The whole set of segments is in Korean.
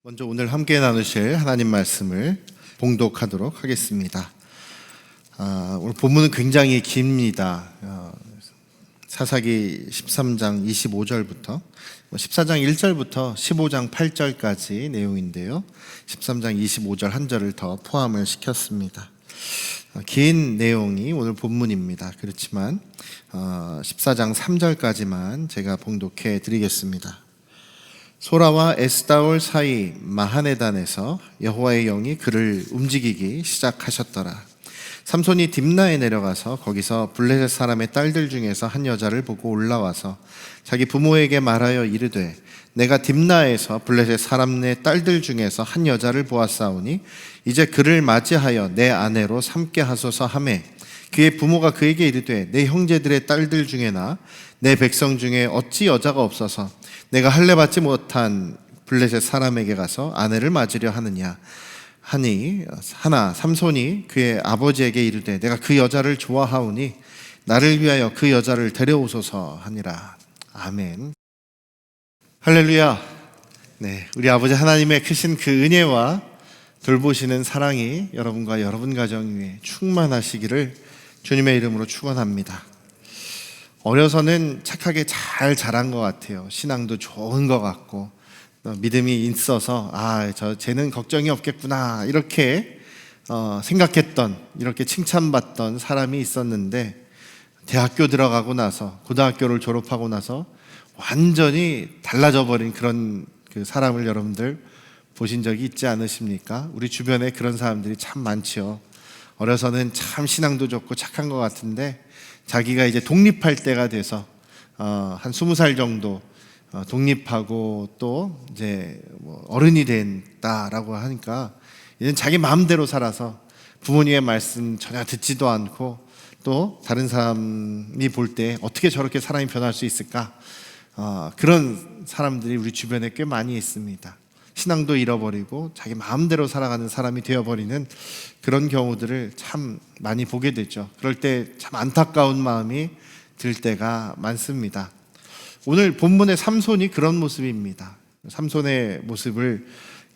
먼저 오늘 함께 나누실 하나님 말씀을 봉독하도록 하겠습니다. 오늘 본문은 굉장히 깁니다. 사사기 13장 25절부터 14장 1절부터 15장 8절까지 내용인데요. 13장 25절 한 절을 더 포함을 시켰습니다. 긴 내용이 오늘 본문입니다. 그렇지만 14장 3절까지만 제가 봉독해 드리겠습니다. 소라와 에스다올 사이 마하네단에서 여호와의 영이 그를 움직이기 시작하셨더라. 삼손이 딥나에 내려가서 거기서 블레셋 사람의 딸들 중에서 한 여자를 보고 올라와서 자기 부모에게 말하여 이르되 내가 딥나에서 블레셋 사람의 딸들 중에서 한 여자를 보았사오니 이제 그를 맞이하여 내 아내로 삼게 하소서 하매 그의 부모가 그에게 이르되 내 형제들의 딸들 중에나 내 백성 중에 어찌 여자가 없어서 내가 할례 받지 못한 블레셋 사람에게 가서 아내를 맞으려 하느냐 하니 하나 삼손이 그의 아버지에게 이르되 내가 그 여자를 좋아하오니 나를 위하여 그 여자를 데려오소서 하니라. 아멘. 할렐루야. 네, 우리 아버지 하나님의 크신 그 은혜와 돌보시는 사랑이 여러분과 여러분 가정 위에 충만하시기를 주님의 이름으로 축원합니다. 어려서는 착하게 잘 자란 것 같아요. 신앙도 좋은 것 같고 믿음이 있어서 쟤는 걱정이 없겠구나 이렇게 생각했던, 이렇게 칭찬받던 사람이 있었는데 대학교 들어가고 나서, 고등학교를 졸업하고 나서 완전히 달라져 버린 그런 그 사람을 여러분들 보신 적이 있지 않으십니까? 우리 주변에 그런 사람들이 참 많지요. 어려서는 참 신앙도 좋고 착한 것 같은데 자기가 이제 독립할 때가 돼서 한 20살 정도 독립하고 또 이제 어른이 된다라고 하니까 이제 자기 마음대로 살아서 부모님의 말씀 전혀 듣지도 않고 또 다른 사람이 볼 때 어떻게 저렇게 사람이 변할 수 있을까? 그런 사람들이 우리 주변에 꽤 많이 있습니다. 신앙도 잃어버리고 자기 마음대로 살아가는 사람이 되어버리는 그런 경우들을 참 많이 보게 되죠. 그럴 때 참 안타까운 마음이 들 때가 많습니다. 오늘 본문의 삼손이 그런 모습입니다. 삼손의 모습을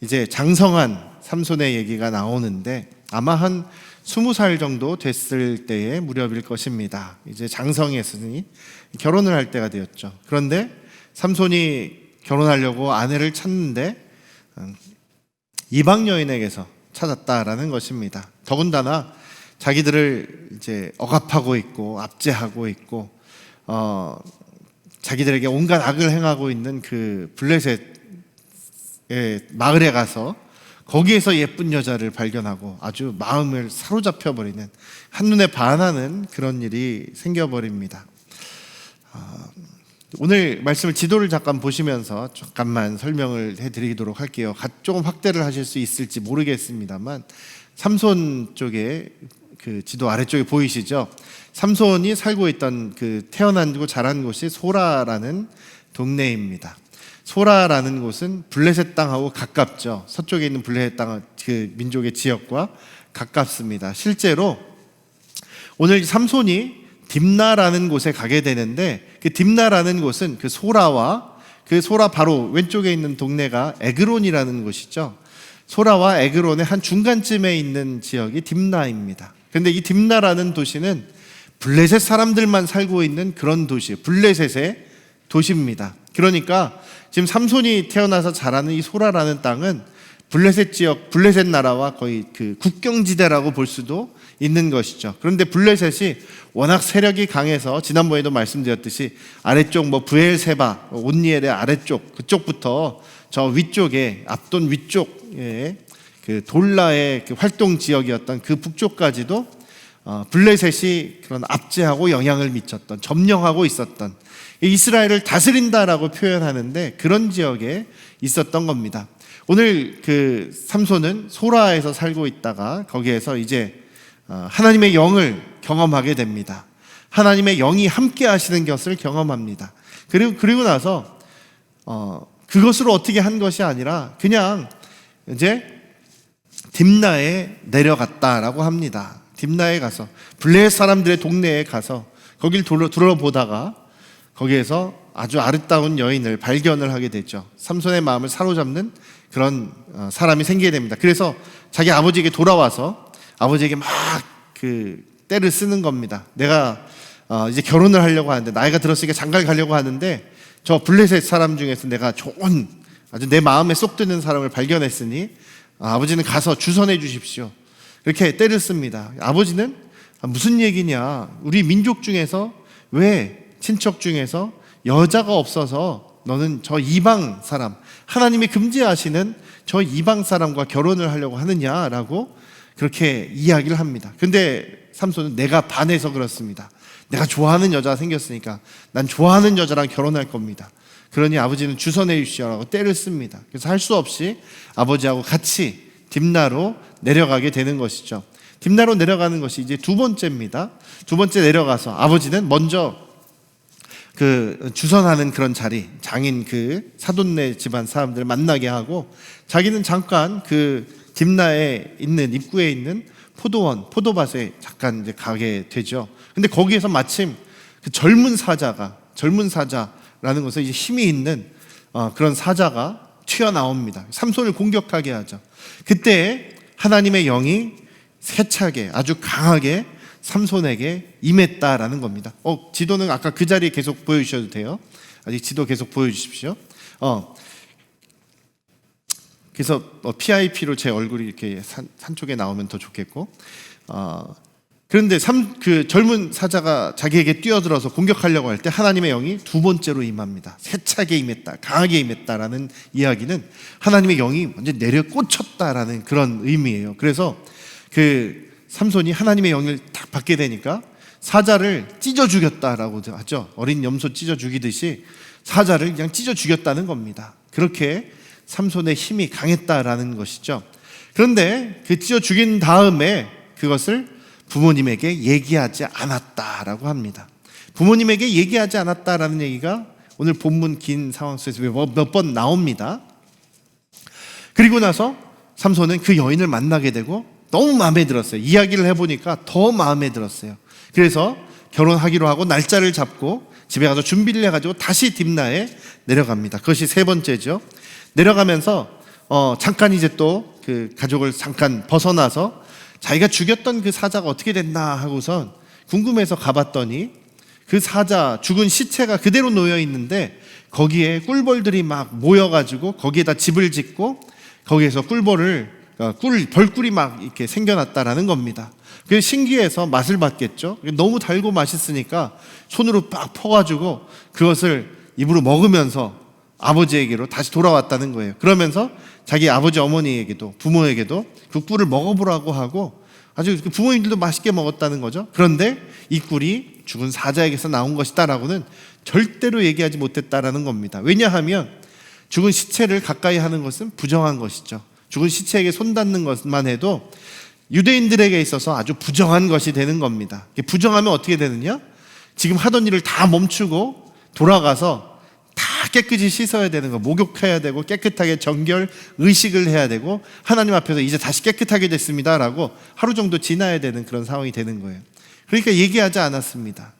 이제 장성한 삼손의 얘기가 나오는데 아마 한 20살 정도 됐을 때의 무렵일 것입니다. 이제 장성했으니 결혼을 할 때가 되었죠. 그런데 삼손이 결혼하려고 아내를 찾는데 이방 여인에게서 찾았다라는 것입니다. 더군다나 자기들을 이제 억압하고 있고 압제하고 있고 자기들에게 온갖 악을 행하고 있는 그 블레셋의 마을에 가서 거기에서 예쁜 여자를 발견하고 아주 마음을 사로잡혀 버리는, 한눈에 반하는 그런 일이 생겨버립니다. 오늘 말씀을 지도를 잠깐 보시면서 잠깐만 설명을 해드리도록 할게요. 조금 확대를 하실 수 있을지 모르겠습니다만 삼손 쪽에 그 지도 아래쪽에 보이시죠? 삼손이 살고 있던 그 태어나고 자란 곳이 소라라는 동네입니다. 소라라는 곳은 블레셋 땅하고 가깝죠. 서쪽에 있는 블레셋 땅 그 민족의 지역과 가깝습니다. 실제로 오늘 삼손이 딥나라는 곳에 가게 되는데 그 딥나라는 곳은 그 소라와 그 소라 바로 왼쪽에 있는 동네가 에그론이라는 곳이죠. 소라와 에그론의 한 중간쯤에 있는 지역이 딥나입니다. 그런데 이 딥나라는 도시는 블레셋 사람들만 살고 있는 그런 도시, 블레셋의 도시입니다. 그러니까 지금 삼손이 태어나서 자라는 이 소라라는 땅은 블레셋 지역, 블레셋 나라와 거의 그 국경지대라고 볼 수도 있는 것이죠. 그런데 블레셋이 워낙 세력이 강해서 지난번에도 말씀드렸듯이 아래쪽 브엘세바, 온니엘의 아래쪽 그쪽부터 저 위쪽에 압돈 위쪽에 그 돌라의 그 활동 지역이었던 그 북쪽까지도 블레셋이 그런 압제하고 영향을 미쳤던, 점령하고 있었던, 이스라엘을 다스린다라고 표현하는데 그런 지역에 있었던 겁니다. 오늘 그 삼손은 소라에서 살고 있다가 거기에서 이제 하나님의 영을 경험하게 됩니다. 하나님의 영이 함께 하시는 것을 경험합니다. 그리고 나서 그것으로 어떻게 한 것이 아니라 그냥 이제 딥나에 내려갔다라고 합니다. 딥나에 가서 블레셋 사람들의 동네에 가서 거길 둘러보다가 거기에서 아주 아름다운 여인을 발견을 하게 되죠. 삼손의 마음을 사로잡는 그런 사람이 생기게 됩니다. 그래서 자기 아버지에게 돌아와서 아버지에게 막 그 때를 쓰는 겁니다. 내가 이제 결혼을 하려고 하는데, 나이가 들었으니까 장가를 가려고 하는데, 저 블레셋 사람 중에서 내가 좋은, 아주 내 마음에 쏙 드는 사람을 발견했으니 아버지는 가서 주선해 주십시오. 이렇게 때를 씁니다. 아버지는 무슨 얘기냐, 우리 민족 중에서 왜 친척 중에서 여자가 없어서 너는 저 이방 사람, 하나님이 금지하시는 저 이방 사람과 결혼을 하려고 하느냐라고 그렇게 이야기를 합니다. 근데 삼손은 내가 반해서 그렇습니다. 내가 좋아하는 여자가 생겼으니까 난 좋아하는 여자랑 결혼할 겁니다. 그러니 아버지는 주선해 주시오라고 때를 씁니다. 그래서 할 수 없이 아버지하고 같이 딥나로 내려가게 되는 것이죠. 딥나로 내려가는 것이 이제 두 번째입니다. 두 번째 내려가서 아버지는 먼저 그 주선하는 그런 자리, 장인 그 사돈네 집안 사람들을 만나게 하고, 자기는 잠깐 그 딥나에 있는 입구에 있는 포도원, 포도밭에 잠깐 이제 가게 되죠. 근데 거기에서 마침 그 젊은 사자라는 것은 이제 힘이 있는 그런 사자가 튀어나옵니다. 삼손을 공격하게 하죠. 그때 하나님의 영이 세차게, 아주 강하게 삼손에게 임했다라는 겁니다. 지도는 아까 그 자리에 계속 보여주셔도 돼요. 아직 지도 계속 보여주십시오. 그래서 PIP로 제 얼굴이 이렇게 산 쪽에 나오면 더 좋겠고, 그런데 그 젊은 사자가 자기에게 뛰어들어서 공격하려고 할 때 하나님의 영이 두 번째로 임합니다. 세차게 임했다, 강하게 임했다라는 이야기는 하나님의 영이 완전 내려 꽂혔다라는 그런 의미예요. 그래서 그 삼손이 하나님의 영을 딱 받게 되니까 사자를 찢어 죽였다라고 하죠. 어린 염소 찢어 죽이듯이 사자를 그냥 찢어 죽였다는 겁니다. 그렇게 삼손의 힘이 강했다라는 것이죠. 그런데 그 찢어 죽인 다음에 그것을 부모님에게 얘기하지 않았다라고 합니다. 부모님에게 얘기하지 않았다라는 얘기가 오늘 본문 긴 상황 속에서 몇 번 나옵니다. 그리고 나서 삼손은 그 여인을 만나게 되고 너무 마음에 들었어요. 이야기를 해보니까 더 마음에 들었어요. 그래서 결혼하기로 하고 날짜를 잡고 집에 가서 준비를 해가지고 다시 딥나에 내려갑니다. 그것이 세 번째죠. 내려가면서 잠깐 이제 또 그 가족을 잠깐 벗어나서 자기가 죽였던 그 사자가 어떻게 됐나 하고선 궁금해서 가봤더니 그 사자 죽은 시체가 그대로 놓여 있는데 거기에 꿀벌들이 막 모여가지고 거기에다 집을 짓고 거기에서 벌꿀이 막 이렇게 생겨났다라는 겁니다. 그래서 신기해서 맛을 봤겠죠. 너무 달고 맛있으니까 손으로 빡 퍼가지고 그것을 입으로 먹으면서 아버지에게로 다시 돌아왔다는 거예요. 그러면서 자기 아버지 어머니에게도 부모에게도 그 꿀을 먹어보라고 하고 아주 부모님들도 맛있게 먹었다는 거죠. 그런데 이 꿀이 죽은 사자에게서 나온 것이다라고는 절대로 얘기하지 못했다라는 겁니다. 왜냐하면 죽은 시체를 가까이 하는 것은 부정한 것이죠. 죽은 시체에게 손 닿는 것만 해도 유대인들에게 있어서 아주 부정한 것이 되는 겁니다. 부정하면 어떻게 되느냐? 지금 하던 일을 다 멈추고 돌아가서 다 깨끗이 씻어야 되는 거, 목욕해야 되고 깨끗하게 정결 의식을 해야 되고 하나님 앞에서 이제 다시 깨끗하게 됐습니다라고 하루 정도 지나야 되는 그런 상황이 되는 거예요. 그러니까 얘기하지 않았습니다.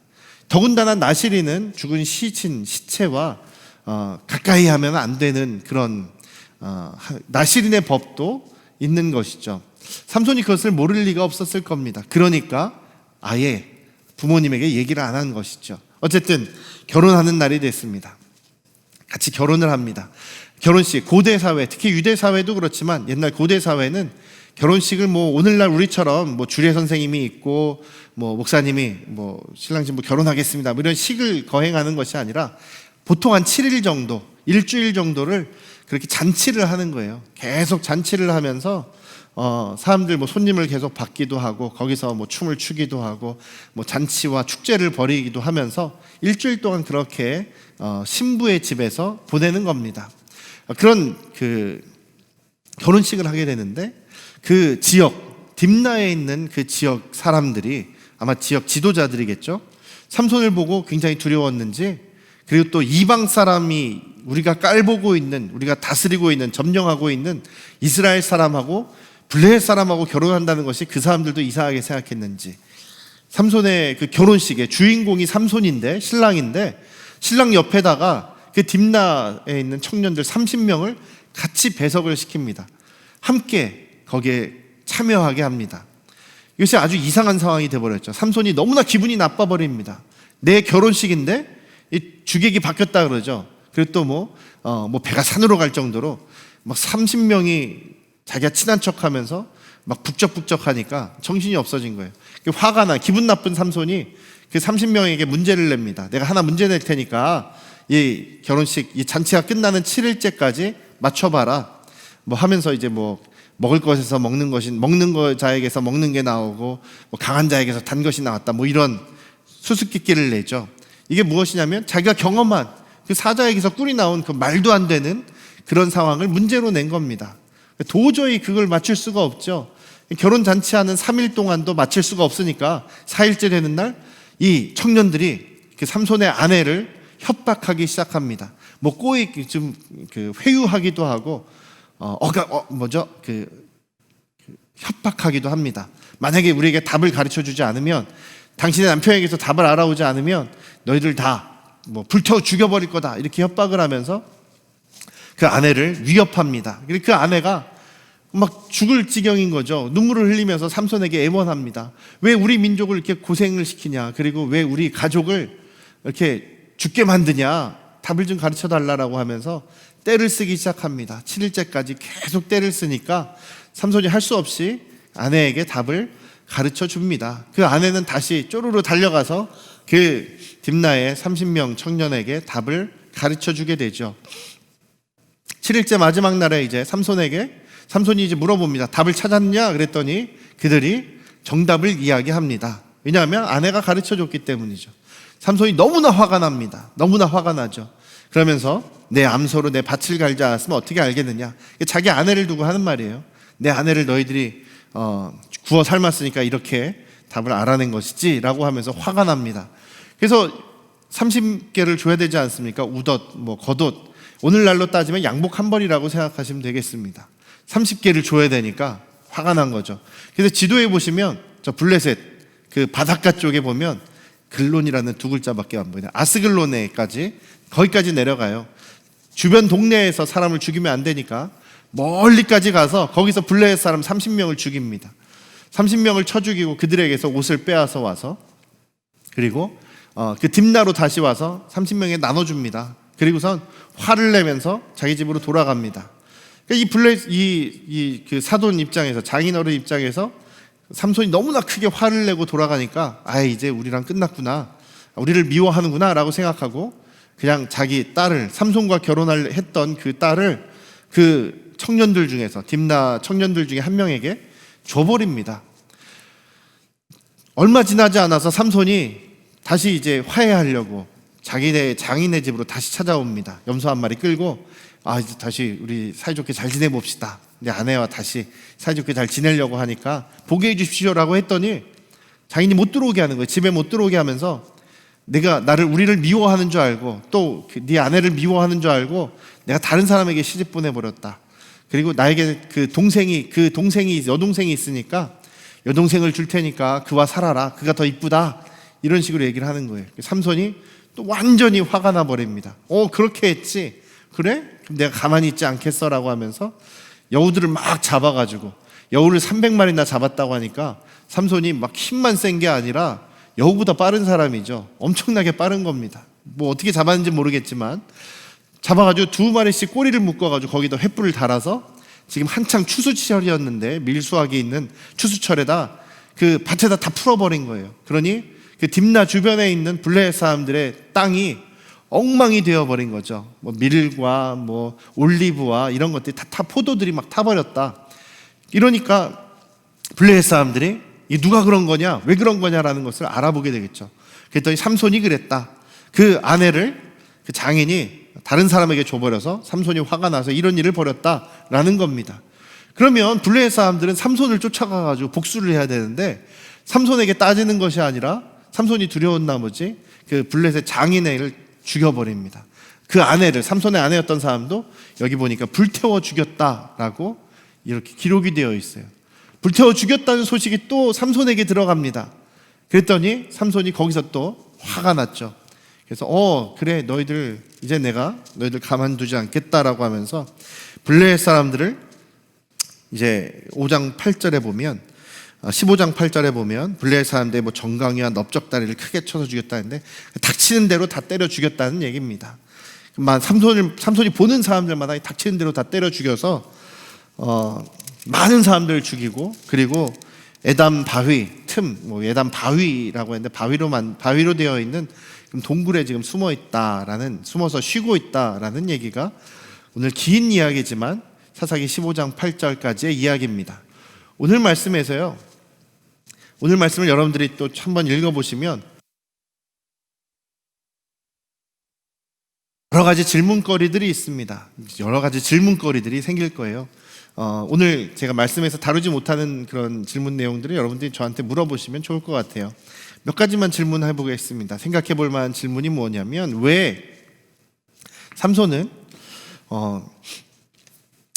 더군다나 나실이는 죽은 시체와 가까이 하면 안 되는 그런 나실인의 법도 있는 것이죠. 삼손이 그것을 모를 리가 없었을 겁니다. 그러니까 아예 부모님에게 얘기를 안 한 것이죠. 어쨌든 결혼하는 날이 됐습니다. 같이 결혼을 합니다. 결혼식, 고대 사회, 특히 유대 사회도 그렇지만 옛날 고대 사회는 결혼식을 오늘날 우리처럼 주례 선생님이 있고 목사님이 신랑 신부 결혼하겠습니다 이런 식을 거행하는 것이 아니라 보통 한 7일 정도, 일주일 정도를 그렇게 잔치를 하는 거예요. 계속 잔치를 하면서 사람들 손님을 계속 받기도 하고 거기서 춤을 추기도 하고 잔치와 축제를 벌이기도 하면서 일주일 동안 그렇게 신부의 집에서 보내는 겁니다. 그런 그 결혼식을 하게 되는데 그 지역 딥나에 있는 그 지역 사람들이 아마 지역 지도자들이겠죠. 삼손을 보고 굉장히 두려웠는지, 그리고 또 이방 사람이 우리가 깔보고 있는, 우리가 다스리고 있는, 점령하고 있는 이스라엘 사람하고 블레셋 사람하고 결혼한다는 것이 그 사람들도 이상하게 생각했는지, 삼손의 그 결혼식의 주인공이 삼손인데, 신랑인데, 신랑 옆에다가 그 딥나에 있는 청년들 30명을 같이 배석을 시킵니다. 함께 거기에 참여하게 합니다. 이것이 아주 이상한 상황이 되어버렸죠. 삼손이 너무나 기분이 나빠버립니다. 내 결혼식인데 이 주객이 바뀌었다 그러죠. 그리고 또 뭐 배가 산으로 갈 정도로 막 30명이 자기가 친한 척하면서 막 북적북적하니까 정신이 없어진 거예요. 화가 나 기분 나쁜 삼손이 그 30명에게 문제를 냅니다. 내가 하나 문제 낼 테니까 이 결혼식 이 잔치가 끝나는 7일째까지 맞춰봐라. 뭐 하면서 이제 뭐 먹을 것에서 먹는 것이 먹는 거 자에게서 먹는 게 나오고 뭐 강한 자에게서 단 것이 나왔다. 뭐 이런 수수께끼를 내죠. 이게 무엇이냐면 자기가 경험한 그 사자에게서 꿀이 나온 그 말도 안 되는 그런 상황을 문제로 낸 겁니다. 도저히 그걸 맞출 수가 없죠. 결혼 잔치하는 3일 동안도 맞출 수가 없으니까 4일째 되는 날 이 청년들이 그 삼손의 아내를 협박하기 시작합니다. 뭐 꼬이 좀 그 회유하기도 하고 협박하기도 합니다. 만약에 우리에게 답을 가르쳐 주지 않으면 당신의 남편에게서 답을 알아오지 않으면 너희들 다 뭐 불태워 죽여버릴 거다 이렇게 협박을 하면서 그 아내를 위협합니다. 그리고 그 아내가 막 죽을 지경인 거죠. 눈물을 흘리면서 삼손에게 애원합니다. 왜 우리 민족을 이렇게 고생을 시키냐, 그리고 왜 우리 가족을 이렇게 죽게 만드냐, 답을 좀 가르쳐 달라고 하면서 떼를 쓰기 시작합니다. 7일째까지 계속 떼를 쓰니까 삼손이 할 수 없이 아내에게 답을 가르쳐 줍니다. 그 아내는 다시 쪼르르 달려가서 그 딥나의 30명 청년에게 답을 가르쳐 주게 되죠. 7일째 마지막 날에 이제 삼손이 이제 물어봅니다. 답을 찾았냐? 그랬더니 그들이 정답을 이야기합니다. 왜냐하면 아내가 가르쳐 줬기 때문이죠. 삼손이 너무나 화가 납니다. 너무나 화가 나죠. 그러면서 내 암소로 내 밭을 갈지 않았으면 어떻게 알겠느냐. 자기 아내를 두고 하는 말이에요. 내 아내를 너희들이 구워 삶았으니까 이렇게 답을 알아낸 것이지 라고 하면서 화가 납니다. 그래서 30개를 줘야 되지 않습니까? 우덧, 뭐 겉옷, 오늘날로 따지면 양복 한 벌이라고 생각하시면 되겠습니다. 30개를 줘야 되니까 화가 난 거죠. 그래서 지도에 보시면 저 블레셋 그 바닷가 쪽에 보면 글론이라는 두 글자밖에 안 보이네요. 아스글론에까지 거기까지 내려가요. 주변 동네에서 사람을 죽이면 안 되니까 멀리까지 가서 거기서 블레셋 사람 30명을 죽입니다. 30명을 쳐 죽이고 그들에게서 옷을 빼앗아 와서 그리고 그 딥나로 다시 와서 30명에 나눠줍니다. 그리고선 화를 내면서 자기 집으로 돌아갑니다. 그 사돈 입장에서, 장인어른 입장에서 삼손이 너무나 크게 화를 내고 돌아가니까 이제 우리랑 끝났구나, 우리를 미워하는구나 라고 생각하고 그냥 자기 딸을, 삼손과 결혼을 했던 그 딸을 그 청년들 중에서, 딥나 청년들 중에 한 명에게 줘버립니다. 얼마 지나지 않아서 삼손이 다시 이제 화해하려고 자기네 장인의 집으로 다시 찾아옵니다. 염소 한 마리 끌고 이제 다시 우리 사이좋게 잘 지내봅시다. 내 아내와 다시 사이좋게 잘 지내려고 하니까 보게 해주십시오라고 했더니 장인이 못 들어오게 하는 거예요. 집에 못 들어오게 하면서 우리를 미워하는 줄 알고 또 네 아내를 미워하는 줄 알고 내가 다른 사람에게 시집 보내버렸다. 그리고 나에게 그 동생이 여동생이 있으니까 여동생을 줄 테니까 그와 살아라. 그가 더 이쁘다. 이런 식으로 얘기를 하는 거예요. 삼손이 또 완전히 화가 나버립니다. 그렇게 했지? 그래? 그럼 내가 가만히 있지 않겠어라고 하면서 여우들을 막 잡아가지고 여우를 300마리나 잡았다고 하니까 삼손이 막 힘만 센 게 아니라 여우보다 빠른 사람이죠. 엄청나게 빠른 겁니다. 뭐 어떻게 잡았는지 모르겠지만 잡아가지고 2마리씩 꼬리를 묶어가지고 거기다 횃불을 달아서 지금 한창 추수철이었는데 밀수하게 있는 추수철에다 그 밭에다 다 풀어버린 거예요. 그러니 그 딥나 주변에 있는 블레셋 사람들의 땅이 엉망이 되어버린 거죠. 뭐 밀과 뭐 올리브와 이런 것들이 다 포도들이 막 타버렸다. 이러니까 블레셋 사람들이 누가 그런 거냐, 왜 그런 거냐라는 것을 알아보게 되겠죠. 그랬더니 삼손이 그랬다. 그 아내를 그 장인이 다른 사람에게 줘버려서 삼손이 화가 나서 이런 일을 벌였다라는 겁니다. 그러면 블레셋 사람들은 삼손을 쫓아가가지고 복수를 해야 되는데 삼손에게 따지는 것이 아니라 삼손이 두려운 나머지 그 블레셋 장인을 죽여버립니다. 그 아내를, 삼손의 아내였던 사람도 여기 보니까 불태워 죽였다라고 이렇게 기록이 되어 있어요. 불태워 죽였다는 소식이 또 삼손에게 들어갑니다. 그랬더니 삼손이 거기서 또 화가 났죠. 그래서 그래 너희들 이제 내가 너희들 가만두지 않겠다라고 하면서 블레셋 사람들을 이제 5장 8절에 보면 15장 8절에 보면 블레셋 사람들의 뭐 정강이와 넓적다리를 크게 쳐서 죽였다는데 닥치는 대로 다 때려 죽였다는 얘기입니다. 삼손이 보는 사람들마다 닥치는 대로 다 때려 죽여서 많은 사람들을 죽이고, 그리고 에담 바위 틈, 뭐 에담 바위라고 했는데 바위로 되어 있는 동굴에 지금 숨어서 쉬고 있다라는 얘기가 오늘 긴 이야기지만 사사기 15장 8절까지의 이야기입니다. 오늘 말씀에서요, 오늘 말씀을 여러분들이 또 한번 읽어보시면 여러 가지 질문거리들이 있습니다. 여러 가지 질문거리들이 생길 거예요. 오늘 제가 말씀에서 다루지 못하는 그런 질문 내용들을 여러분들이 저한테 물어보시면 좋을 것 같아요. 몇 가지만 질문해 보겠습니다. 생각해 볼 만한 질문이 뭐냐면, 왜 삼손은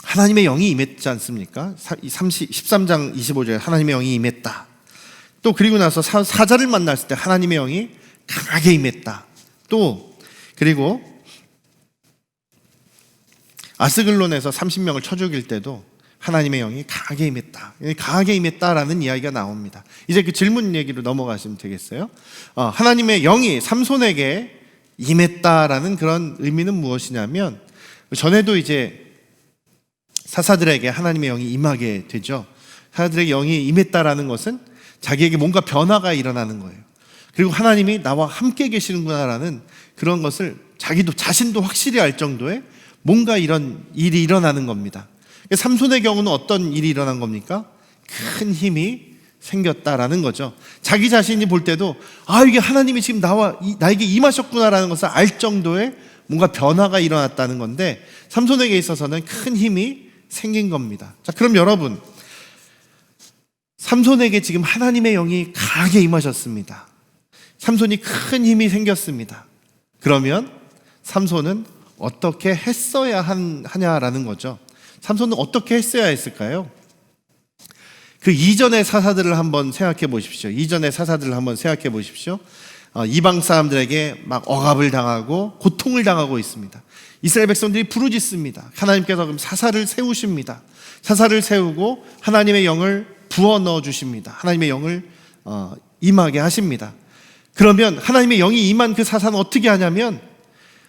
하나님의 영이 임했지 않습니까? 13장 25절에 하나님의 영이 임했다. 또 그리고 나서 사자를 만났을 때 하나님의 영이 강하게 임했다. 또 그리고 아스글론에서 30명을 쳐 죽일 때도 하나님의 영이 강하게 임했다. 강하게 임했다라는 이야기가 나옵니다. 이제 그 질문 얘기로 넘어가시면 되겠어요. 하나님의 영이 삼손에게 임했다라는 그런 의미는 무엇이냐면, 전에도 이제 사사들에게 하나님의 영이 임하게 되죠. 사사들에게 영이 임했다라는 것은 자기에게 뭔가 변화가 일어나는 거예요. 그리고 하나님이 나와 함께 계시는구나라는 그런 것을 자신도 확실히 알 정도의 뭔가 이런 일이 일어나는 겁니다. 삼손의 경우는 어떤 일이 일어난 겁니까? 큰 힘이 생겼다라는 거죠. 자기 자신이 볼 때도 이게 하나님이 지금 나에게 임하셨구나라는 것을 알 정도의 뭔가 변화가 일어났다는 건데, 삼손에게 있어서는 큰 힘이 생긴 겁니다. 자, 그럼 여러분, 삼손에게 지금 하나님의 영이 강하게 임하셨습니다. 삼손이 큰 힘이 생겼습니다. 그러면 삼손은 어떻게 했어야 하냐라는 거죠. 삼손은 어떻게 했어야 했을까요? 그 이전의 사사들을 한번 생각해 보십시오. 이방 사람들에게 막 억압을 당하고 고통을 당하고 있습니다. 이스라엘 백성들이 부르짖습니다. 하나님께서 그럼 사사를 세우십니다. 사사를 세우고 하나님의 영을 부어 넣어 주십니다. 하나님의 영을 임하게 하십니다. 그러면 하나님의 영이 임한 그 사사는 어떻게 하냐면,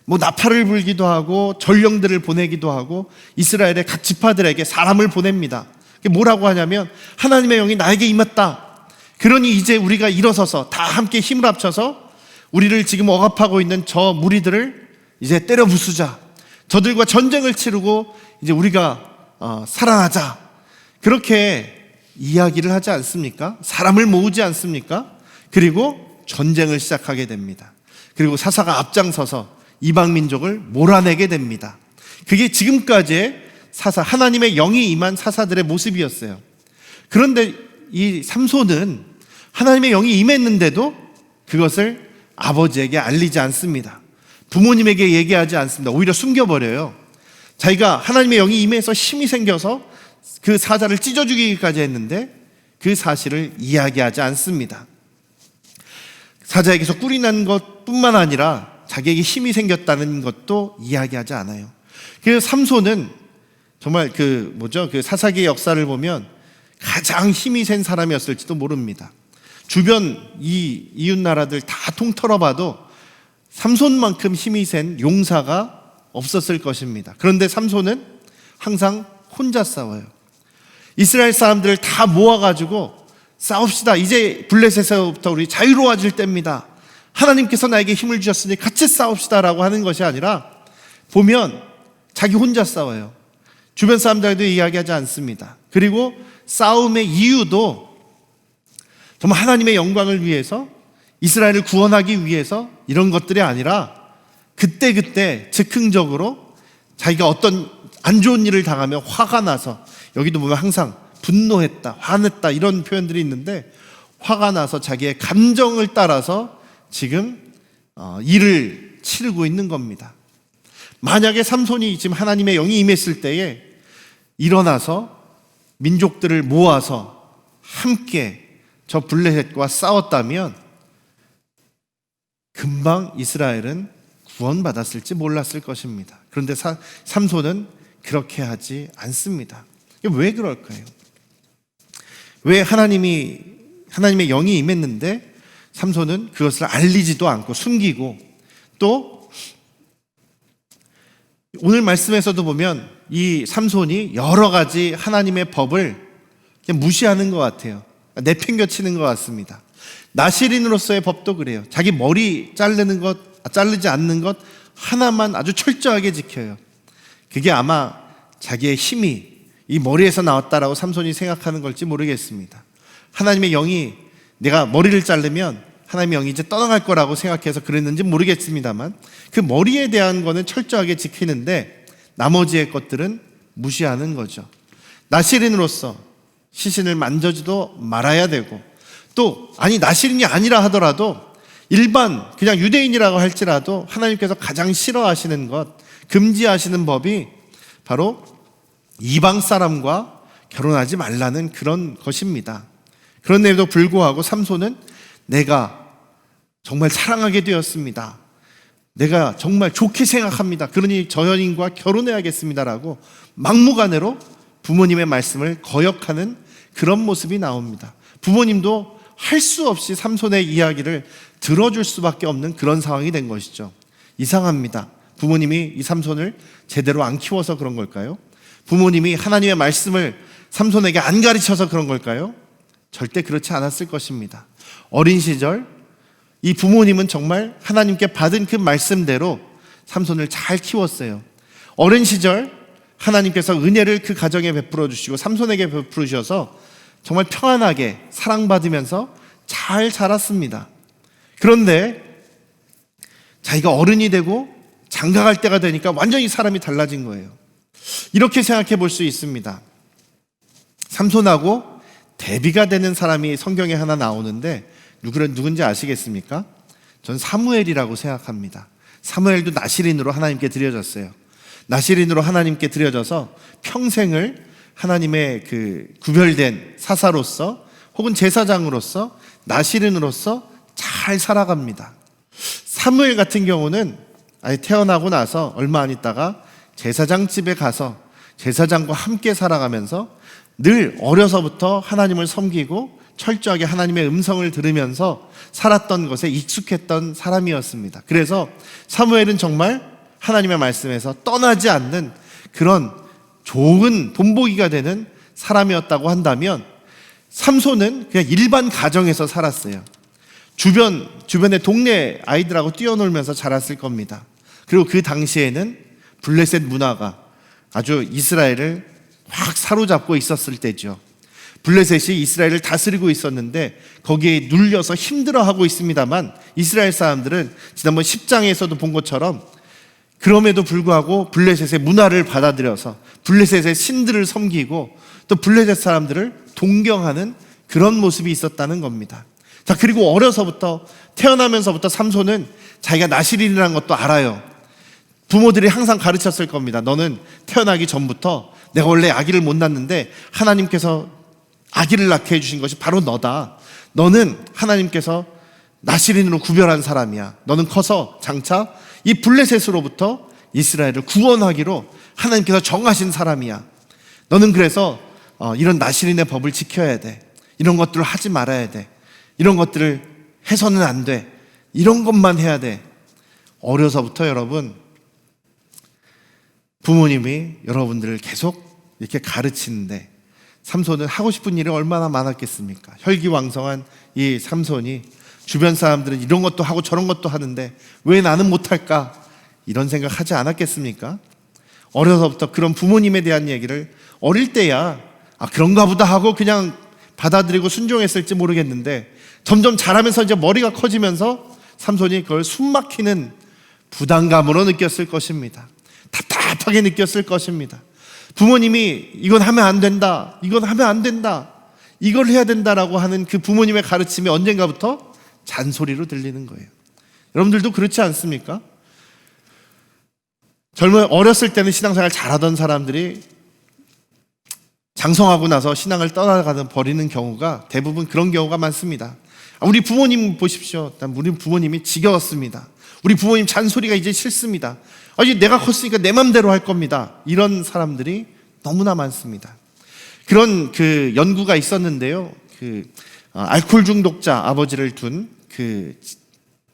뭐 나팔을 불기도 하고 전령들을 보내기도 하고 이스라엘의 각 지파들에게 사람을 보냅니다. 뭐라고 하냐면, 하나님의 영이 나에게 임했다. 그러니 이제 우리가 일어서서 다 함께 힘을 합쳐서 우리를 지금 억압하고 있는 저 무리들을 이제 때려 부수자. 저들과 전쟁을 치르고 이제 우리가 살아나자. 그렇게 이야기를 하지 않습니까? 사람을 모으지 않습니까? 그리고 전쟁을 시작하게 됩니다. 그리고 사사가 앞장서서 이방 민족을 몰아내게 됩니다. 그게 지금까지의 하나님의 영이 임한 사사들의 모습이었어요. 그런데 이 삼손은 하나님의 영이 임했는데도 그것을 아버지에게 알리지 않습니다. 부모님에게 얘기하지 않습니다. 오히려 숨겨버려요. 자기가 하나님의 영이 임해서 힘이 생겨서 그 사자를 찢어 죽이기까지 했는데 그 사실을 이야기하지 않습니다. 사자에게서 꿀이 난 것뿐만 아니라 자기에게 힘이 생겼다는 것도 이야기하지 않아요. 그래서 삼손은 정말 그 사사기의 역사를 보면 가장 힘이 센 사람이었을지도 모릅니다. 주변 이웃 나라들 다 통틀어 봐도 삼손만큼 힘이 센 용사가 없었을 것입니다. 그런데 삼손은 항상 혼자 싸워요. 이스라엘 사람들을 다 모아가지고 싸웁시다. 이제 블레셋에서부터 우리 자유로워질 때입니다. 하나님께서 나에게 힘을 주셨으니 같이 싸웁시다라고 하는 것이 아니라 보면 자기 혼자 싸워요. 주변 사람들에게도 이야기하지 않습니다. 그리고 싸움의 이유도 정말 하나님의 영광을 위해서, 이스라엘을 구원하기 위해서 이런 것들이 아니라 그때 즉흥적으로 자기가 어떤 안 좋은 일을 당하면 화가 나서, 여기도 보면 항상 분노했다, 화냈다 이런 표현들이 있는데, 화가 나서 자기의 감정을 따라서 지금 일을 치르고 있는 겁니다. 만약에 삼손이 지금 하나님의 영이 임했을 때에 일어나서 민족들을 모아서 함께 저 블레셋과 싸웠다면 금방 이스라엘은 구원받았을지 몰랐을 것입니다. 그런데 삼손은 그렇게 하지 않습니다. 왜 그럴까요? 왜 하나님의 영이 임했는데 삼손은 그것을 알리지도 않고 숨기고, 또 오늘 말씀에서도 보면 이 삼손이 여러 가지 하나님의 법을 그냥 무시하는 것 같아요. 내팽겨치는 것 같습니다. 나실인으로서의 법도 그래요. 자기 머리 자르지 않는 것 하나만 아주 철저하게 지켜요. 그게 아마 자기의 힘이 이 머리에서 나왔다라고 삼손이 생각하는 걸지 모르겠습니다. 하나님의 영이 내가 머리를 자르면 하나님의 영이 이제 떠나갈 거라고 생각해서 그랬는지 모르겠습니다만, 그 머리에 대한 거는 철저하게 지키는데 나머지의 것들은 무시하는 거죠. 나실인으로서 시신을 만져지도 말아야 되고, 또 나실인이 아니라 하더라도 일반 그냥 유대인이라고 할지라도 하나님께서 가장 싫어하시는 것, 금지하시는 법이 바로 이방 사람과 결혼하지 말라는 그런 것입니다. 그런데도 불구하고 삼손은 내가 정말 사랑하게 되었습니다, 내가 정말 좋게 생각합니다, 그러니 저 여인과 결혼해야겠습니다라고 막무가내로 부모님의 말씀을 거역하는 그런 모습이 나옵니다. 부모님도 할 수 없이 삼손의 이야기를 들어줄 수밖에 없는 그런 상황이 된 것이죠. 이상합니다. 부모님이 이 삼손을 제대로 안 키워서 그런 걸까요? 부모님이 하나님의 말씀을 삼손에게 안 가르쳐서 그런 걸까요? 절대 그렇지 않았을 것입니다. 어린 시절 이 부모님은 정말 하나님께 받은 그 말씀대로 삼손을 잘 키웠어요. 어린 시절 하나님께서 은혜를 그 가정에 베풀어 주시고 삼손에게 베풀어 주셔서 정말 평안하게 사랑받으면서 잘 자랐습니다. 그런데 자기가 어른이 되고 장가갈 때가 되니까 완전히 사람이 달라진 거예요. 이렇게 생각해 볼 수 있습니다. 삼손하고 대비가 되는 사람이 성경에 하나 나오는데 누군지 아시겠습니까? 전 사무엘이라고 생각합니다. 사무엘도 나실인으로 하나님께 드려졌어요. 나실인으로 하나님께 드려져서 평생을 하나님의 그 구별된 사사로서 혹은 제사장으로서 나실인으로서 잘 살아갑니다. 사무엘 같은 경우는 아예 태어나고 나서 얼마 안 있다가 제사장 집에 가서 제사장과 함께 살아가면서 늘 어려서부터 하나님을 섬기고 철저하게 하나님의 음성을 들으면서 살았던 것에 익숙했던 사람이었습니다. 그래서 사무엘은 정말 하나님의 말씀에서 떠나지 않는 그런 좋은 본보기가 되는 사람이었다고 한다면, 삼손은 그냥 일반 가정에서 살았어요. 주변의 동네 아이들하고 뛰어놀면서 자랐을 겁니다. 그리고 그 당시에는 블레셋 문화가 아주 이스라엘을 확 사로잡고 있었을 때죠. 블레셋이 이스라엘을 다스리고 있었는데 거기에 눌려서 힘들어하고 있습니다만, 이스라엘 사람들은 지난번 10장에서도 본 것처럼 그럼에도 불구하고 블레셋의 문화를 받아들여서 블레셋의 신들을 섬기고 또 블레셋 사람들을 동경하는 그런 모습이 있었다는 겁니다. 자, 그리고 어려서부터 태어나면서부터 삼손은 자기가 나실인이라는 것도 알아요. 부모들이 항상 가르쳤을 겁니다. 너는 태어나기 전부터 내가 원래 아기를 못 낳는데 하나님께서 아기를 낳게 해주신 것이 바로 너다. 너는 하나님께서 나실인으로 구별한 사람이야. 너는 커서 장차 이 블레셋으로부터 이스라엘을 구원하기로 하나님께서 정하신 사람이야. 너는 그래서 이런 나실인의 법을 지켜야 돼. 이런 것들을 하지 말아야 돼. 이런 것들을 해서는 안 돼. 이런 것만 해야 돼. 어려서부터 여러분, 부모님이 여러분들을 계속 이렇게 가르치는데 삼손은 하고 싶은 일이 얼마나 많았겠습니까? 혈기왕성한 이 삼손이 주변 사람들은 이런 것도 하고 저런 것도 하는데 왜 나는 못할까? 이런 생각 하지 않았겠습니까? 어려서부터 그런 부모님에 대한 얘기를 어릴 때야 그런가 보다 하고 그냥 받아들이고 순종했을지 모르겠는데, 점점 자라면서 이제 머리가 커지면서 삼손이 그걸 숨막히는 부담감으로 느꼈을 것입니다. 답답하게 느꼈을 것입니다. 부모님이 이건 하면 안 된다, 이건 하면 안 된다, 이걸 해야 된다라고 하는 그 부모님의 가르침이 언젠가부터 잔소리로 들리는 거예요. 여러분들도 그렇지 않습니까? 어렸을 때는 신앙생활 잘하던 사람들이 장성하고 나서 신앙을 떠나가는 버리는 경우가 대부분 그런 경우가 많습니다. 우리 부모님 보십시오. 우리 부모님이 지겨웠습니다. 우리 부모님 잔소리가 이제 싫습니다. 이제 내가 컸으니까 내 맘대로 할 겁니다. 이런 사람들이 너무나 많습니다. 그런 그 연구가 있었는데요. 알코올 중독자 아버지를 둔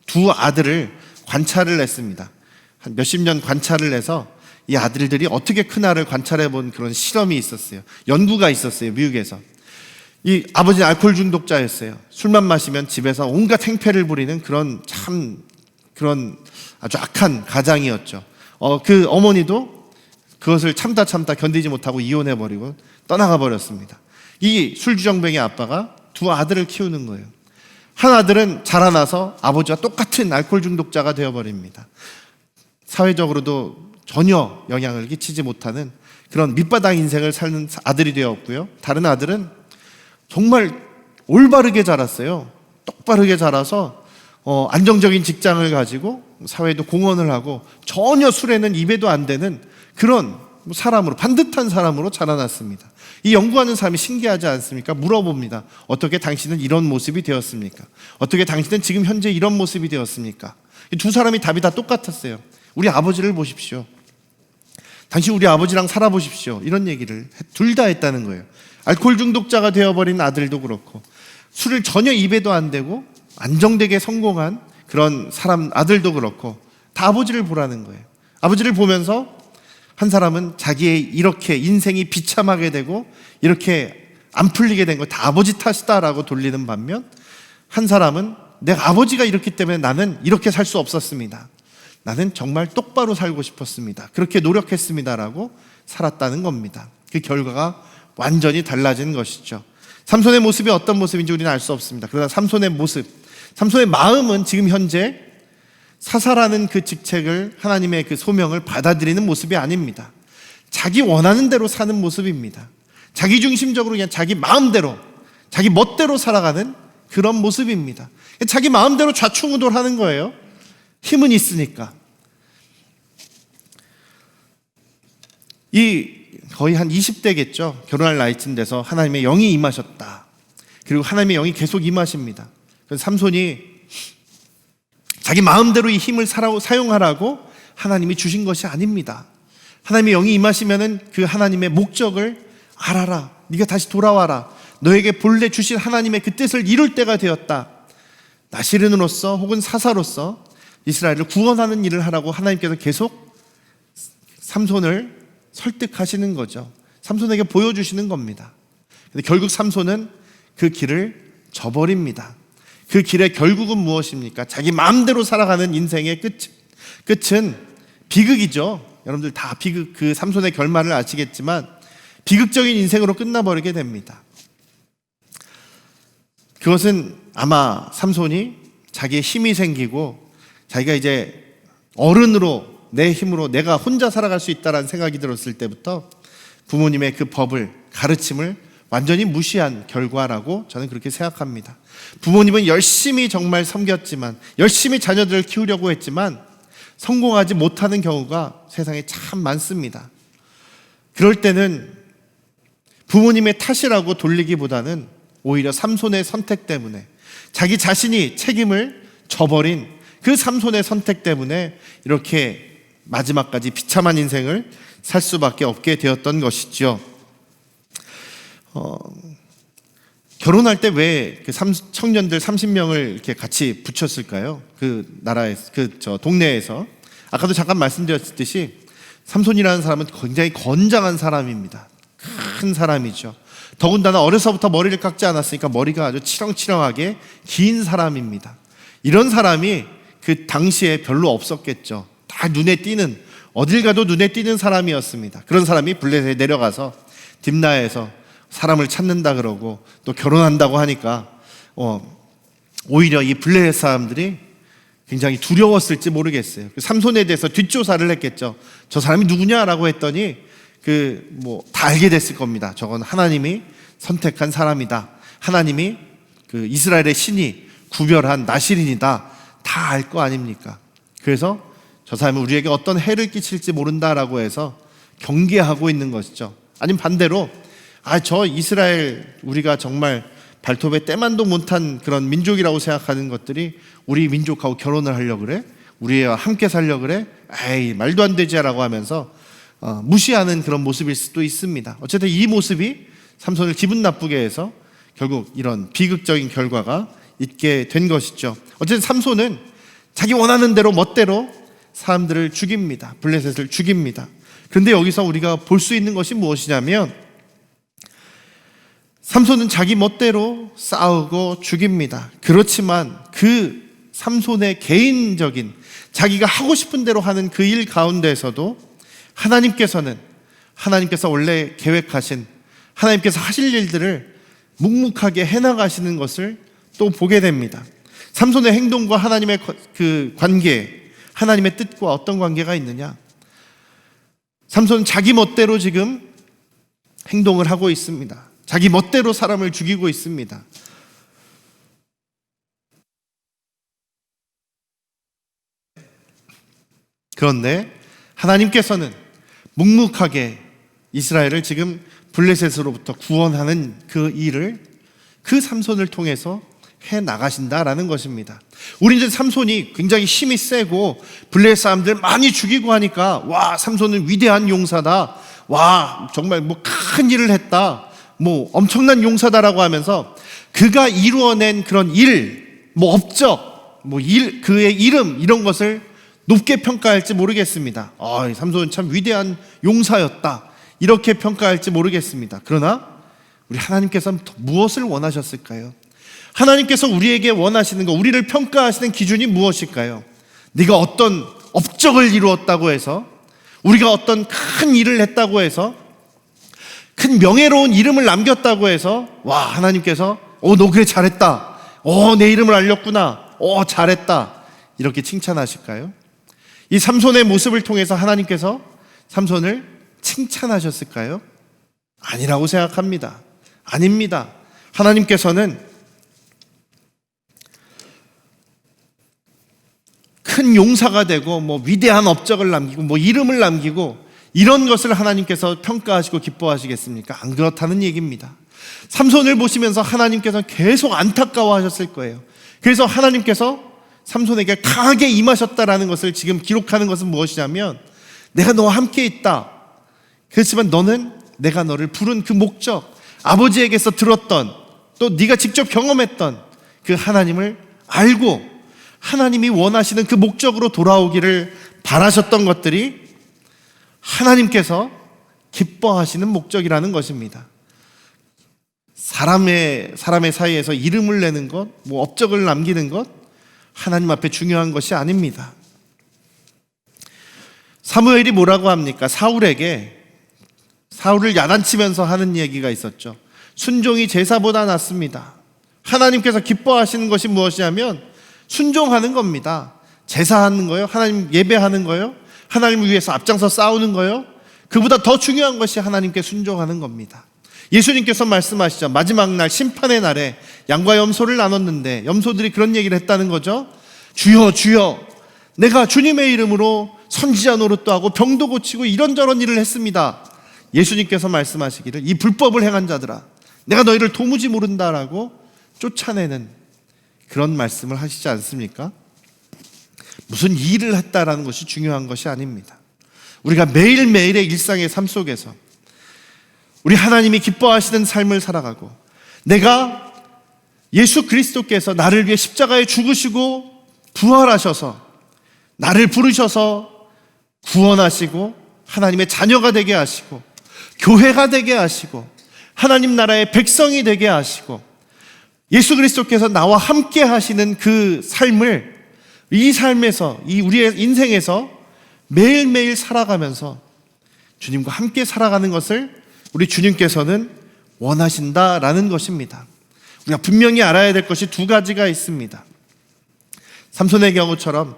두 아들을 관찰을 했습니다. 한 몇십 년 관찰을 해서 이 아들들이 어떻게 크나를 관찰해 본 그런 실험이 있었어요. 연구가 있었어요, 미국에서. 이 아버지는 알코올 중독자였어요. 술만 마시면 집에서 온갖 행패를 부리는 그런 아주 악한 가장이었죠. 그 어머니도 그것을 참다 견디지 못하고 이혼해버리고 떠나가 버렸습니다. 이 술주정뱅이 아빠가 두 아들을 키우는 거예요. 한 아들은 자라나서 아버지와 똑같은 알코올 중독자가 되어버립니다. 사회적으로도 전혀 영향을 끼치지 못하는 그런 밑바닥 인생을 사는 아들이 되었고요. 다른 아들은 정말 올바르게 자랐어요. 똑바르게 자라서 안정적인 직장을 가지고 사회도 공헌을 하고 전혀 술에는 입에도 안 되는 그런 사람으로, 반듯한 사람으로 자라났습니다. 이 연구하는 사람이 신기하지 않습니까? 물어봅니다. 어떻게 당신은 이런 모습이 되었습니까? 어떻게 당신은 지금 현재 이런 모습이 되었습니까? 두 사람이 답이 다 똑같았어요. 우리 아버지를 보십시오. 당신 우리 아버지랑 살아보십시오. 이런 얘기를 둘 다 했다는 거예요. 알코올 중독자가 되어버린 아들도 그렇고 술을 전혀 입에도 안 대고 안정되게 성공한 그런 사람 아들도 그렇고 다 아버지를 보라는 거예요. 아버지를 보면서 한 사람은 자기의 이렇게 인생이 비참하게 되고 이렇게 안 풀리게 된 거 다 아버지 탓이다라고 돌리는 반면 한 사람은 내가 아버지가 이렇기 때문에 나는 이렇게 살 수 없었습니다. 나는 정말 똑바로 살고 싶었습니다. 그렇게 노력했습니다라고 살았다는 겁니다. 그 결과가 완전히 달라진 것이죠. 삼손의 모습이 어떤 모습인지 우리는 알 수 없습니다. 그러나 삼손의 모습, 삼손의 마음은 지금 현재 사사라는 그 직책을, 하나님의 그 소명을 받아들이는 모습이 아닙니다. 자기 원하는 대로 사는 모습입니다. 자기 중심적으로 그냥 자기 마음대로, 자기 멋대로 살아가는 그런 모습입니다. 자기 마음대로 좌충우돌하는 거예요. 힘은 있으니까. 거의 한 20대겠죠. 결혼할 나이쯤 돼서 하나님의 영이 임하셨다. 그리고 하나님의 영이 계속 임하십니다. 그래서 삼손이 자기 마음대로 이 힘을 사용하라고 하나님이 주신 것이 아닙니다. 하나님의 영이 임하시면은 그 하나님의 목적을 알아라. 네가 다시 돌아와라. 너에게 본래 주신 하나님의 그 뜻을 이룰 때가 되었다. 나시른으로서 혹은 사사로서 이스라엘을 구원하는 일을 하라고 하나님께서 계속 삼손을 설득하시는 거죠. 삼손에게 보여주시는 겁니다. 근데 결국 삼손은 그 길을 저버립니다. 그 길의 결국은 무엇입니까? 자기 마음대로 살아가는 인생의 끝은 비극이죠. 여러분들 다 비극, 그 삼손의 결말을 아시겠지만 비극적인 인생으로 끝나버리게 됩니다. 그것은 아마 삼손이 자기의 힘이 생기고 자기가 이제 어른으로 내 힘으로 내가 혼자 살아갈 수 있다는 생각이 들었을 때부터 부모님의 그 법을, 가르침을 완전히 무시한 결과라고 저는 그렇게 생각합니다. 부모님은 열심히 정말 섬겼지만, 열심히 자녀들을 키우려고 했지만 성공하지 못하는 경우가 세상에 참 많습니다. 그럴 때는 부모님의 탓이라고 돌리기보다는 오히려 삼손의 선택 때문에, 자기 자신이 책임을 져버린 그 삼손의 선택 때문에 이렇게 마지막까지 비참한 인생을 살 수밖에 없게 되었던 것이죠. 결혼할 때 왜 청년들 30명을 이렇게 같이 붙였을까요? 그 나라에, 동네에서. 아까도 잠깐 말씀드렸듯이 삼손이라는 사람은 굉장히 건장한 사람입니다. 큰 사람이죠. 더군다나 어려서부터 머리를 깎지 않았으니까 머리가 아주 치렁치렁하게 긴 사람입니다. 이런 사람이 그 당시에 별로 없었겠죠. 다 눈에 띄는, 어딜 가도 눈에 띄는 사람이었습니다. 그런 사람이 블레셋에 내려가서 딥나에서 사람을 찾는다 그러고 또 결혼한다고 하니까 오히려 이 블레셋 사람들이 굉장히 두려웠을지 모르겠어요. 삼손에 대해서 뒷조사를 했겠죠. 저 사람이 누구냐라고 했더니 다 알게 됐을 겁니다. 저건 하나님이 선택한 사람이다. 하나님이 그 이스라엘의 신이 구별한 나시린이다. 다 알 거 아닙니까? 그래서 저 사람은 우리에게 어떤 해를 끼칠지 모른다라고 해서 경계하고 있는 것이죠. 아니면 반대로 저 이스라엘 우리가 정말 발톱에 때만도 못한 그런 민족이라고 생각하는 것들이 우리 민족하고 결혼을 하려고 그래? 우리와 함께 살려고 그래? 에이, 말도 안 되지라고 하면서 무시하는 그런 모습일 수도 있습니다. 어쨌든 이 모습이 삼손을 기분 나쁘게 해서 결국 이런 비극적인 결과가 있게 된 것이죠. 어쨌든 삼손은 자기 원하는 대로 멋대로 사람들을 죽입니다. 블레셋을 죽입니다. 그런데 여기서 우리가 볼 수 있는 것이 무엇이냐면 삼손은 자기 멋대로 싸우고 죽입니다. 그렇지만 그 삼손의 개인적인 자기가 하고 싶은 대로 하는 그 일 가운데에서도 하나님께서 원래 계획하신 하나님께서 하실 일들을 묵묵하게 해나가시는 것을 또 보게 됩니다. 삼손의 행동과 하나님의 그 관계, 하나님의 뜻과 어떤 관계가 있느냐? 삼손은 자기 멋대로 지금 행동을 하고 있습니다. 자기 멋대로 사람을 죽이고 있습니다. 그런데 하나님께서는 묵묵하게 이스라엘을 지금 블레셋으로부터 구원하는 그 일을 그 삼손을 통해서 해 나가신다라는 것입니다. 우리는 이제 삼손이 굉장히 힘이 세고 블레셋 사람들 많이 죽이고 하니까 와, 삼손은 위대한 용사다. 와, 정말 뭐 큰 일을 했다. 뭐 엄청난 용사다라고 하면서 그가 이루어낸 그런 일, 뭐 업적, 뭐 일, 그의 이름 이런 것을 높게 평가할지 모르겠습니다. 삼손은 참 위대한 용사였다. 이렇게 평가할지 모르겠습니다. 그러나 우리 하나님께서는 무엇을 원하셨을까요? 하나님께서 우리에게 원하시는 것, 우리를 평가하시는 기준이 무엇일까요? 네가 어떤 업적을 이루었다고 해서, 우리가 어떤 큰 일을 했다고 해서, 큰 명예로운 이름을 남겼다고 해서 와, 하나님께서 너 그래 잘했다. 내 이름을 알렸구나. 잘했다. 이렇게 칭찬하실까요? 이 삼손의 모습을 통해서 하나님께서 삼손을 칭찬하셨을까요? 아니라고 생각합니다. 아닙니다. 하나님께서는 큰 용사가 되고 뭐 위대한 업적을 남기고 뭐 이름을 남기고 이런 것을 하나님께서 평가하시고 기뻐하시겠습니까? 안 그렇다는 얘기입니다. 삼손을 보시면서 하나님께서 계속 안타까워하셨을 거예요. 그래서 하나님께서 삼손에게 강하게 임하셨다라는 것을 지금 기록하는 것은 무엇이냐면 내가 너와 함께 있다. 그렇지만 너는 내가 너를 부른 그 목적, 아버지에게서 들었던 또 네가 직접 경험했던 그 하나님을 알고 하나님이 원하시는 그 목적으로 돌아오기를 바라셨던 것들이 하나님께서 기뻐하시는 목적이라는 것입니다. 사람의 사이에서 이름을 내는 것, 뭐 업적을 남기는 것, 하나님 앞에 중요한 것이 아닙니다. 사무엘이 뭐라고 합니까? 사울을 야단치면서 하는 얘기가 있었죠. 순종이 제사보다 낫습니다. 하나님께서 기뻐하시는 것이 무엇이냐면 순종하는 겁니다. 제사하는 거요, 하나님 예배하는 거요, 하나님을 위해서 앞장서 싸우는 거요, 그보다 더 중요한 것이 하나님께 순종하는 겁니다. 예수님께서 말씀하시죠. 마지막 날 심판의 날에 양과 염소를 나눴는데 염소들이 그런 얘기를 했다는 거죠. 주여 주여, 내가 주님의 이름으로 선지자 노릇도 하고 병도 고치고 이런저런 일을 했습니다. 예수님께서 말씀하시기를 이 불법을 행한 자들아, 내가 너희를 도무지 모른다라고 쫓아내는 그런 말씀을 하시지 않습니까? 무슨 일을 했다라는 것이 중요한 것이 아닙니다. 우리가 매일매일의 일상의 삶 속에서 우리 하나님이 기뻐하시는 삶을 살아가고 내가 예수 그리스도께서 나를 위해 십자가에 죽으시고 부활하셔서 나를 부르셔서 구원하시고 하나님의 자녀가 되게 하시고 교회가 되게 하시고 하나님 나라의 백성이 되게 하시고 예수 그리스도께서 나와 함께 하시는 그 삶을 이 삶에서, 이 우리의 인생에서 매일매일 살아가면서 주님과 함께 살아가는 것을 우리 주님께서는 원하신다라는 것입니다. 우리가 분명히 알아야 될 것이 두 가지가 있습니다. 삼손의 경우처럼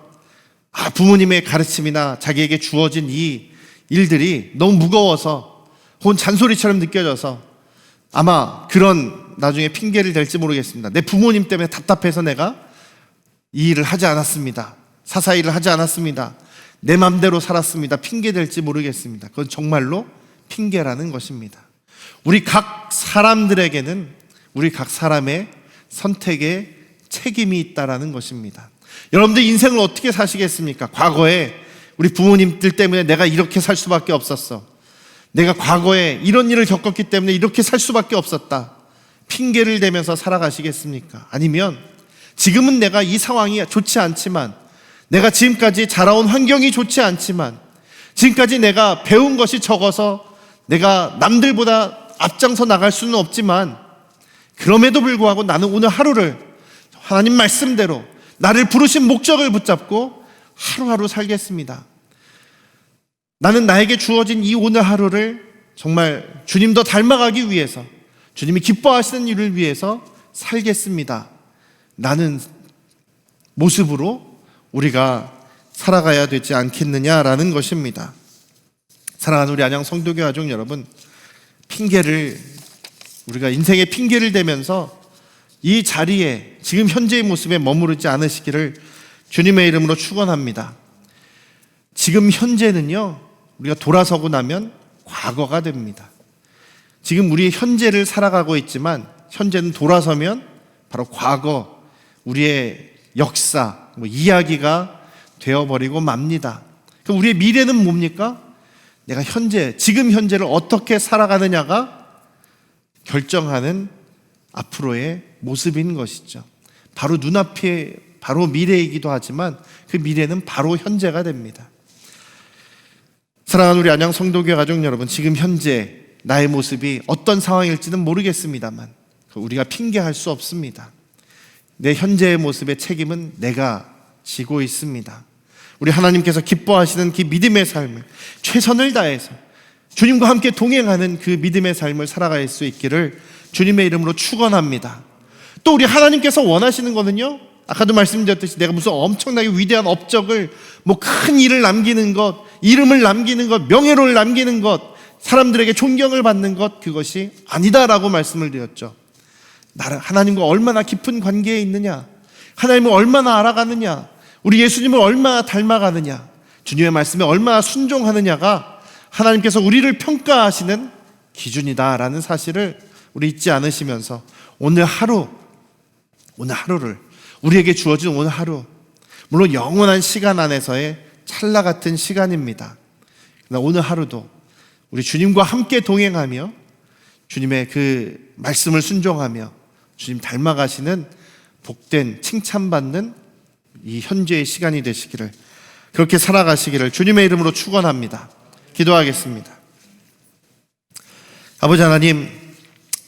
부모님의 가르침이나 자기에게 주어진 이 일들이 너무 무거워서 혹은 잔소리처럼 느껴져서 아마 그런 나중에 핑계를 댈지 모르겠습니다. 내 부모님 때문에 답답해서 내가 이 일을 하지 않았습니다. 사사일을 하지 않았습니다. 내 맘대로 살았습니다. 핑계 될지 모르겠습니다. 그건 정말로 핑계라는 것입니다. 우리 각 사람들에게는 우리 각 사람의 선택에 책임이 있다라는 것입니다. 여러분들 인생을 어떻게 사시겠습니까? 과거에 우리 부모님들 때문에 내가 이렇게 살 수밖에 없었어. 내가 과거에 이런 일을 겪었기 때문에 이렇게 살 수밖에 없었다. 핑계를 대면서 살아가시겠습니까? 아니면 지금은 내가 이 상황이 좋지 않지만, 내가 지금까지 자라온 환경이 좋지 않지만, 지금까지 내가 배운 것이 적어서 내가 남들보다 앞장서 나갈 수는 없지만, 그럼에도 불구하고 나는 오늘 하루를 하나님 말씀대로 나를 부르신 목적을 붙잡고 하루하루 살겠습니다. 나는 나에게 주어진 이 오늘 하루를 정말 주님 더 닮아가기 위해서, 주님이 기뻐하시는 일을 위해서 살겠습니다. 라는 모습으로 우리가 살아가야 되지 않겠느냐라는 것입니다. 사랑하는 우리 안양 성도교 가족 여러분, 우리가 인생의 핑계를 대면서 이 자리에 지금 현재의 모습에 머무르지 않으시기를 주님의 이름으로 축원합니다. 지금 현재는요, 우리가 돌아서고 나면 과거가 됩니다. 지금 우리의 현재를 살아가고 있지만 현재는 돌아서면 바로 과거, 우리의 역사, 이야기가 되어버리고 맙니다. 그럼 우리의 미래는 뭡니까? 내가 지금 현재를 어떻게 살아가느냐가 결정하는 앞으로의 모습인 것이죠. 바로 눈앞에, 바로 미래이기도 하지만 그 미래는 바로 현재가 됩니다. 사랑하는 우리 안양 성도교 가족 여러분, 지금 현재 나의 모습이 어떤 상황일지는 모르겠습니다만 우리가 핑계할 수 없습니다. 내 현재의 모습의 책임은 내가 지고 있습니다. 우리 하나님께서 기뻐하시는 그 믿음의 삶을 최선을 다해서 주님과 함께 동행하는 그 믿음의 삶을 살아갈 수 있기를 주님의 이름으로 축원합니다. 또 우리 하나님께서 원하시는 거는요, 아까도 말씀드렸듯이 내가 무슨 엄청나게 위대한 업적을, 큰 일을 남기는 것, 이름을 남기는 것, 명예를 남기는 것, 사람들에게 존경을 받는 것, 그것이 아니다라고 말씀을 드렸죠. 나를 하나님과 얼마나 깊은 관계에 있느냐, 하나님을 얼마나 알아가느냐, 우리 예수님을 얼마나 닮아가느냐, 주님의 말씀에 얼마나 순종하느냐가 하나님께서 우리를 평가하시는 기준이다라는 사실을 우리 잊지 않으시면서 오늘 하루를, 우리에게 주어진 오늘 하루, 물론 영원한 시간 안에서의 찰나 같은 시간입니다. 그러나 오늘 하루도 우리 주님과 함께 동행하며 주님의 그 말씀을 순종하며 주님 닮아가시는 복된 칭찬받는 이 현재의 시간이 되시기를, 그렇게 살아가시기를 주님의 이름으로 축원합니다. 기도하겠습니다. 아버지 하나님,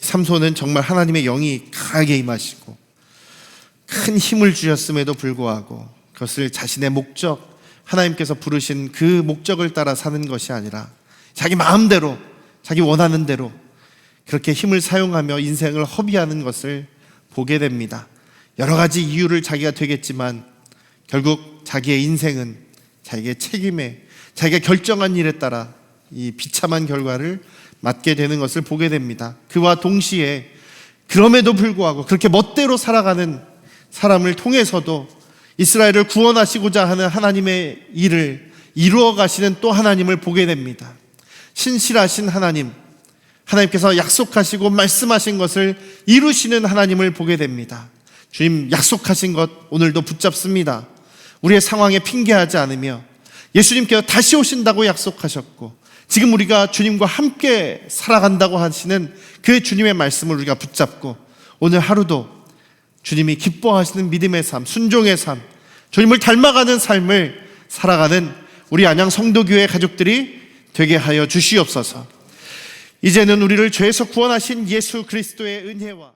삼손은 정말 하나님의 영이 강하게 임하시고 큰 힘을 주셨음에도 불구하고 그것을 자신의 목적, 하나님께서 부르신 그 목적을 따라 사는 것이 아니라 자기 마음대로, 자기 원하는 대로 그렇게 힘을 사용하며 인생을 허비하는 것을 보게 됩니다. 여러 가지 이유를 자기가 되겠지만 결국 자기의 인생은 자기의 책임에, 자기가 결정한 일에 따라 이 비참한 결과를 맞게 되는 것을 보게 됩니다. 그와 동시에 그럼에도 불구하고 그렇게 멋대로 살아가는 사람을 통해서도 이스라엘을 구원하시고자 하는 하나님의 일을 이루어 가시는 또 하나님을 보게 됩니다. 신실하신 하나님, 하나님께서 약속하시고 말씀하신 것을 이루시는 하나님을 보게 됩니다. 주님 약속하신 것 오늘도 붙잡습니다. 우리의 상황에 핑계하지 않으며 예수님께서 다시 오신다고 약속하셨고 지금 우리가 주님과 함께 살아간다고 하시는 그 주님의 말씀을 우리가 붙잡고 오늘 하루도 주님이 기뻐하시는 믿음의 삶, 순종의 삶, 주님을 닮아가는 삶을 살아가는 우리 안양 성도교회 가족들이 되게 하여 주시옵소서. 이제는 우리를 죄에서 구원하신 예수 그리스도의 은혜와